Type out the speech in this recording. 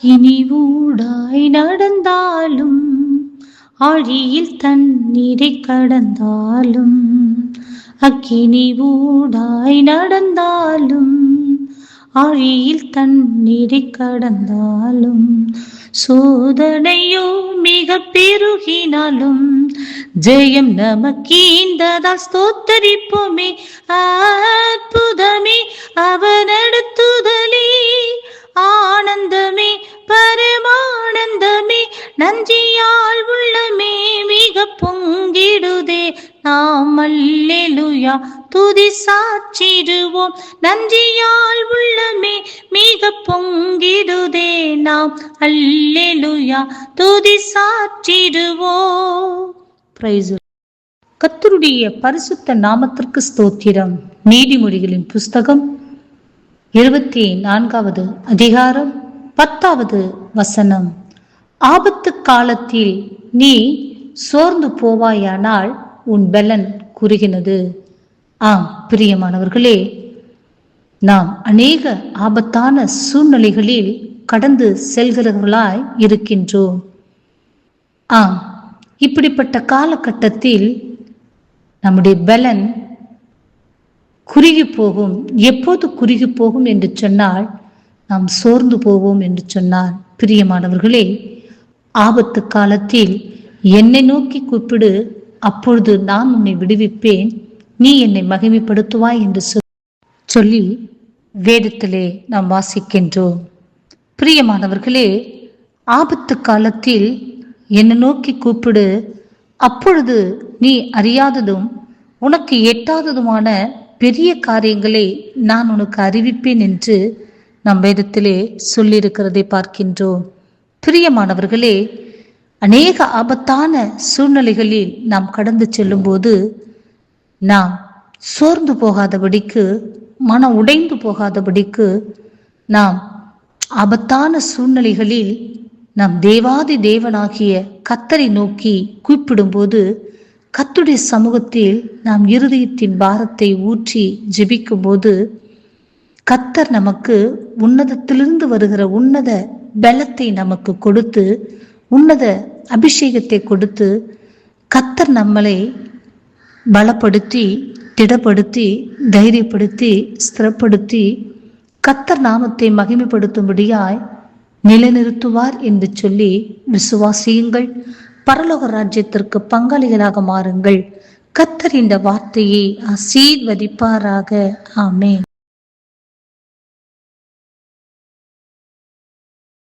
இனி ஊடாய் நடந்தாலும் ஆழியில் தண்ணீரை கடந்தாலும், அக்கினி ஊடாய் நடந்தாலும் ஆழியில் தண்ணீரை கடந்தாலும், சோதனையோ மிக பெருகினாலும் ஜெயம் நமக்கீந்ததால் ஸ்தோத்தரிப்போமே. அற்புதமே அவர் நடத்துதலே, ஆனந்தமே பரமானந்தமே, நன்றியால் உள்ளமே மிக பொங்கிடுதே. நாம் அல்லேலூயா துதி சாற்றிடுவோம், நன்றியால் உள்ளமே மிக பொங்கிடுதே. நாம் அல்லேலூயா துதி சாற்றிடுவோம். கர்த்தருடைய பரிசுத்த நாமத்திற்கு ஸ்தோத்திரம். நீதிமொழிகளின் புஸ்தகம் 24வது அதிகாரம் 10வது வசனம். ஆபத்து காலத்தில் நீ சோர்ந்து போவாயானால் உன் பலன் குறுகினது. ஆம் பிரியமானவர்களே, நாம் அநேக ஆபத்தான சூழ்நிலைகளில் கடந்து செல்கிறவர்களாய் இருக்கின்றோம். ஆம், இப்படிப்பட்ட காலகட்டத்தில் நம்முடைய பலன் குறுகி போகும். எப்போது குறுகி போகும் என்று சொன்னால், நாம் சோர்ந்து போவோம் என்று சொன்னார். பிரியமானவர்களே, ஆபத்து காலத்தில் என்னை நோக்கி கூப்பிடு, அப்பொழுது நான் உன்னை விடுவிப்பேன், நீ என்னை மகிமைப்படுத்துவாய் என்று சொல்லி வேதத்திலே நாம் வாசிக்கின்றோம். பிரியமானவர்களே, ஆபத்து காலத்தில் என்னை நோக்கி கூப்பிடு, அப்பொழுது நீ அறியாததும் உனக்கு எட்டாததுமான பெரிய காரியங்களை நான் உனக்கு அறிவிப்பேன் என்று நம் வேதத்திலே சொல்லியிருக்கிறதை பார்க்கின்றோம். பிரியமானவர்களே, அநேக ஆபத்தான சூழ்நிலைகளில் நாம் கடந்து செல்லும் போது நாம் சோர்ந்து போகாதபடிக்கு, மனம் உடைந்து போகாதபடிக்கு, நாம் ஆபத்தான சூழ்நிலைகளில் நாம் தேவாதி தேவனாகிய கர்த்தரை நோக்கி கூப்பிடும்போது, கர்த்தருடைய சமூகத்தில் நாம் இருதயத்தின் பாரத்தை ஊற்றி ஜெபிக்கும் போது, கர்த்தர் நமக்கு உன்னதத்திலிருந்து வருகிற உன்னத பலத்தை நமக்கு கொடுத்து, உன்னத அபிஷேகத்தை கொடுத்து, கர்த்தர் நம்மளை பலப்படுத்தி, திடப்படுத்தி, தைரியப்படுத்தி, ஸ்திரப்படுத்தி, கர்த்தர் நாமத்தை மகிமைப்படுத்தும்படியாய் நிலைநிறுத்துவார் என்று சொல்லி விசுவாசியுங்கள். பரலோக ராஜ்யத்திற்கு பங்காளிகளாக மாறுங்கள். கர்த்தர் இந்த வார்த்தையை ஆசீர்வதிப்பாராக. ஆமென்.